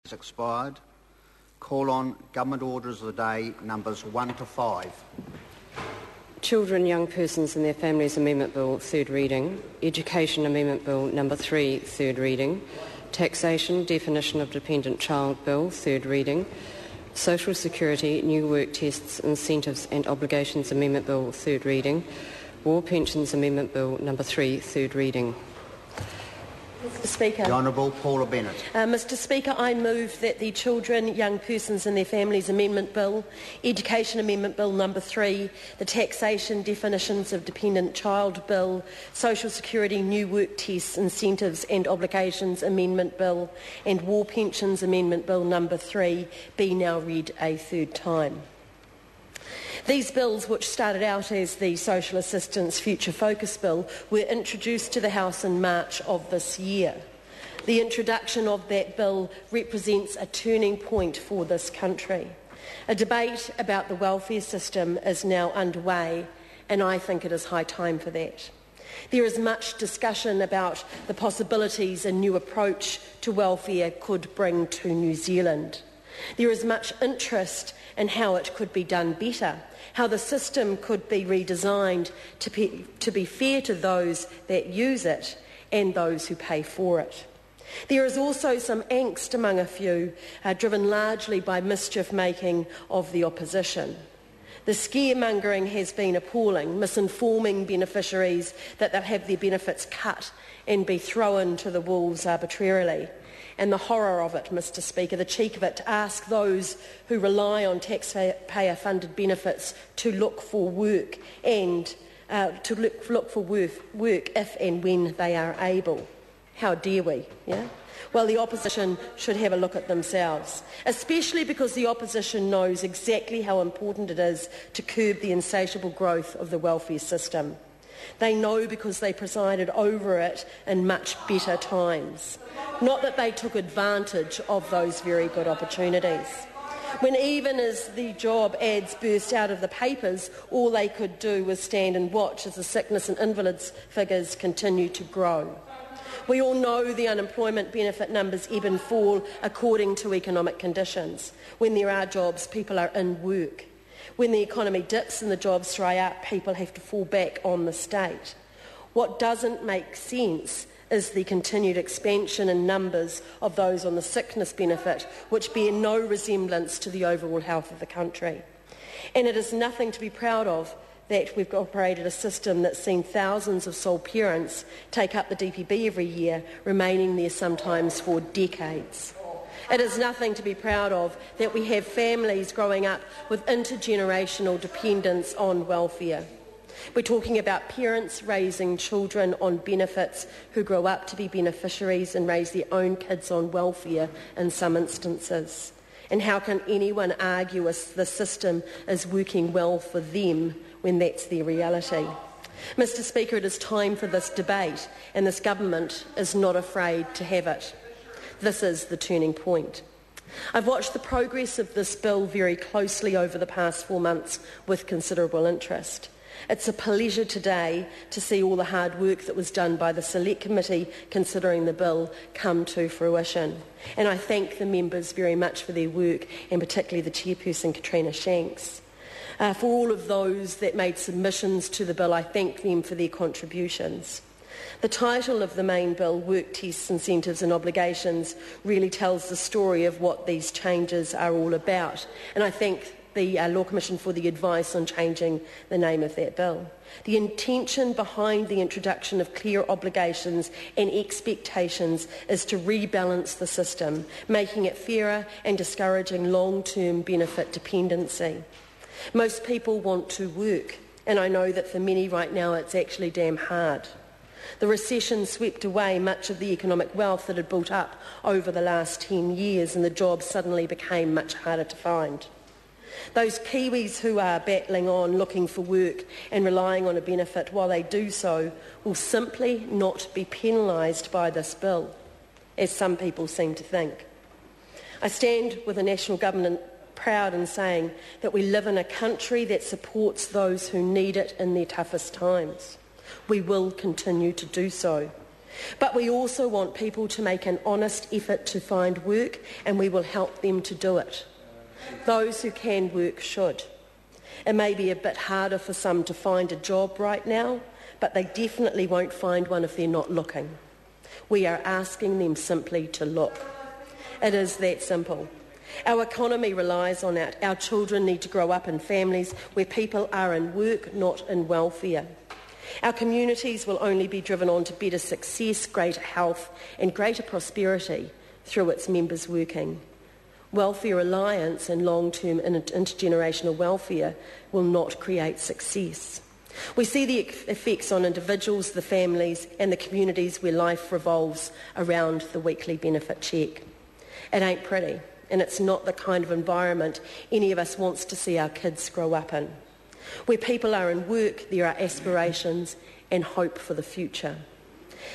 has expired. Call on Government Orders of the Day numbers 1 to 5. Children, Young Persons and Their Families Amendment Bill, third reading. Education Amendment Bill number 3, third reading. Taxation, Definition of Dependent Child Bill, third reading. Social Security, New Work Tests, Incentives and Obligations Amendment Bill, third reading. War Pensions Amendment Bill number 3, third reading. Mr Speaker. The Honourable Paula Bennett. Mr Speaker, I move that the Children, Young Persons and Their Families Amendment Bill, Education Amendment Bill number 3, the Taxation, Definitions of Dependent Child Bill, Social Security, New Work Tests, Incentives and Obligations Amendment Bill and War Pensions Amendment Bill number 3 be now read a third time. These bills, which started out as the Social Assistance Future Focus Bill, were introduced to the House in March of this year. The introduction of that bill represents a turning point for this country. A debate about the welfare system is now underway, and I think it is high time for that. There is much discussion about the possibilities a new approach to welfare could bring to New Zealand. There is much interest in how it could be done better, how the system could be redesigned to be fair to those that use it and those who pay for it. There is also some angst among a few, driven largely by mischief-making of the opposition. The scaremongering has been appalling, misinforming beneficiaries that they'll have their benefits cut and be thrown to the wolves arbitrarily. And the horror of it, Mr Speaker, the cheek of it, to ask those who rely on taxpayer-funded benefits to look for work and look for work if and when they are able. How dare we? Yeah? Well, the opposition should have a look at themselves, especially because the opposition knows exactly how important it is to curb the insatiable growth of the welfare system. They know because they presided over it in much better times. Not that they took advantage of those very good opportunities. When even as the job ads burst out of the papers, all they could do was stand and watch as the sickness and invalids figures continue to grow. We all know the unemployment benefit numbers ebb and fall according to economic conditions. When there are jobs, people are in work. When the economy dips and the jobs dry up, people have to fall back on the state. What doesn't make sense is the continued expansion in numbers of those on the sickness benefit, which bear no resemblance to the overall health of the country. And it is nothing to be proud of that we've operated a system that's seen thousands of sole parents take up the DPB every year, remaining there sometimes for decades. It is nothing to be proud of that we have families growing up with intergenerational dependence on welfare. We're talking about parents raising children on benefits who grow up to be beneficiaries and raise their own kids on welfare in some instances. And how can anyone argue the system is working well for them when that's their reality? Mr Speaker, it is time for this debate, and this government is not afraid to have it. This is the turning point. I've watched the progress of this bill very closely over the past 4 months with considerable interest. It's a pleasure today to see all the hard work that was done by the Select Committee considering the bill come to fruition. And I thank the members very much for their work, and particularly the chairperson, Katrina Shanks. For all of those that made submissions to the bill, I thank them for their contributions. The title of the main bill, Work Tests, Incentives and Obligations, really tells the story of what these changes are all about. And I thank the Law Commission for the advice on changing the name of that bill. The intention behind the introduction of clear obligations and expectations is to rebalance the system, making it fairer and discouraging long-term benefit dependency. Most people want to work, and I know that for many right now it's actually damn hard. The recession swept away much of the economic wealth that had built up over the last 10 years, and the jobs suddenly became much harder to find. Those Kiwis who are battling on, looking for work and relying on a benefit while they do so will simply not be penalised by this bill, as some people seem to think. I stand with the National Government proud in saying that we live in a country that supports those who need it in their toughest times. We will continue to do so. But we also want people to make an honest effort to find work, and we will help them to do it. Those who can work should. It may be a bit harder for some to find a job right now, but they definitely won't find one if they're not looking. We are asking them simply to look. It is that simple. Our economy relies on it. Our children need to grow up in families where people are in work, not in welfare. Our communities will only be driven on to better success, greater health and greater prosperity through its members working. Welfare alliance and long-term intergenerational welfare will not create success. We see the effects on individuals, the families and the communities where life revolves around the weekly benefit check. It ain't pretty, and it's not the kind of environment any of us wants to see our kids grow up in. Where people are in work, there are aspirations and hope for the future.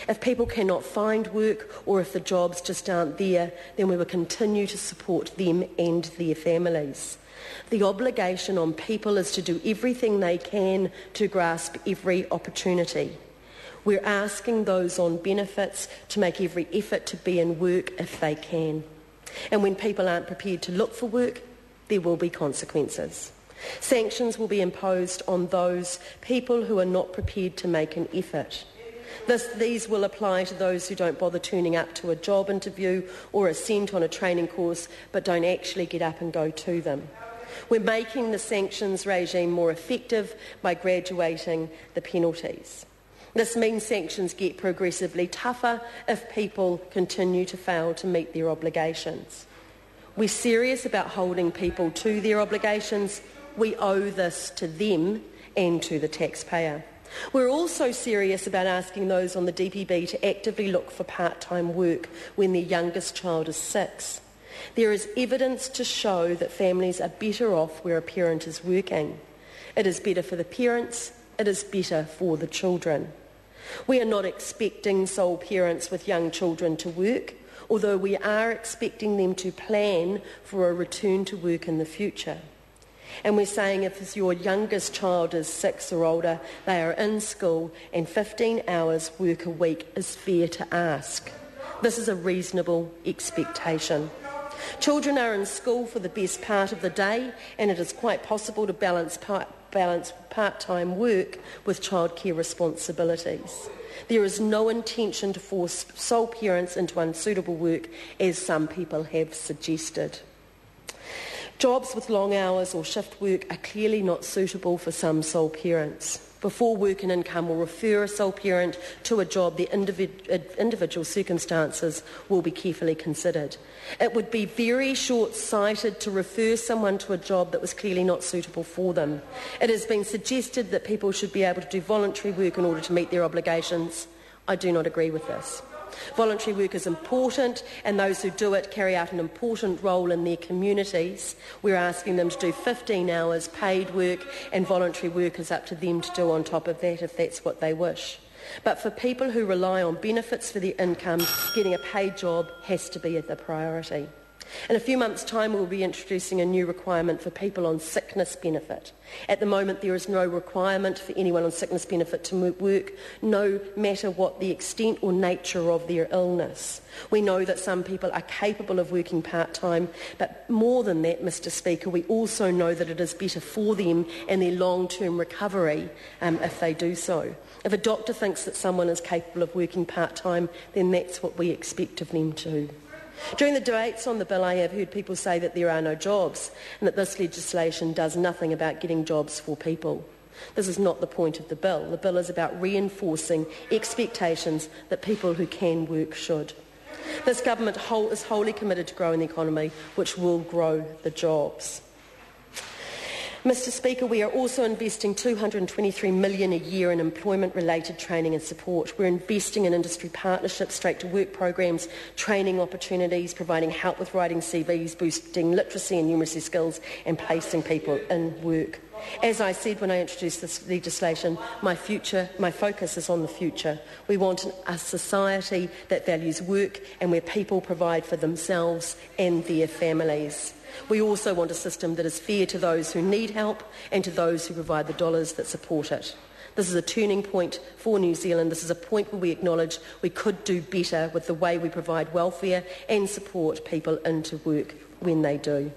If people cannot find work or if the jobs just aren't there, then we will continue to support them and their families. The obligation on people is to do everything they can to grasp every opportunity. We're asking those on benefits to make every effort to be in work if they can. And when people aren't prepared to look for work, there will be consequences. Sanctions will be imposed on those people who are not prepared to make an effort. These will apply to those who don't bother turning up to a job interview or are sent on a training course but don't actually get up and go to them. We're making the sanctions regime more effective by graduating the penalties. This means sanctions get progressively tougher if people continue to fail to meet their obligations. We're serious about holding people to their obligations. We owe this to them and to the taxpayer. We're also serious about asking those on the DPB to actively look for part-time work when their youngest child is 6. There is evidence to show that families are better off where a parent is working. It is better for the parents, it is better for the children. We are not expecting sole parents with young children to work, although we are expecting them to plan for a return to work in the future. And we're saying if your youngest child is 6 or older, they are in school and 15 hours work a week is fair to ask. This is a reasonable expectation. Children are in school for the best part of the day, and it is quite possible to balance part-time work with childcare responsibilities. There is no intention to force sole parents into unsuitable work, as some people have suggested. Jobs with long hours or shift work are clearly not suitable for some sole parents. Before Work and Income will refer a sole parent to a job, their individual circumstances will be carefully considered. It would be very short-sighted to refer someone to a job that was clearly not suitable for them. It has been suggested that people should be able to do voluntary work in order to meet their obligations. I do not agree with this. Voluntary work is important, and those who do it carry out an important role in their communities. We're asking them to do 15 hours paid work, and voluntary work is up to them to do on top of that if that's what they wish. But for people who rely on benefits for their income, getting a paid job has to be the priority. In a few months' time, we'll be introducing a new requirement for people on sickness benefit. At the moment, there is no requirement for anyone on sickness benefit to work, no matter what the extent or nature of their illness. We know that some people are capable of working part-time, but more than that, Mr. Speaker, we also know that it is better for them and their long-term recovery if they do so. If a doctor thinks that someone is capable of working part-time, then that's what we expect of them to. During the debates on the bill, I have heard people say that there are no jobs and that this legislation does nothing about getting jobs for people. This is not the point of the bill. The bill is about reinforcing expectations that people who can work should. This government is wholly committed to growing the economy, which will grow the jobs. Mr. Speaker, we are also investing $223 million a year in employment-related training and support. We're investing in industry partnerships, straight-to-work programs, training opportunities, providing help with writing CVs, boosting literacy and numeracy skills and placing people in work. As I said when I introduced this legislation, my focus is on the future. We want a society that values work and where people provide for themselves and their families. We also want a system that is fair to those who need help and to those who provide the dollars that support it. This is a turning point for New Zealand. This is a point where we acknowledge we could do better with the way we provide welfare and support people into work when they do.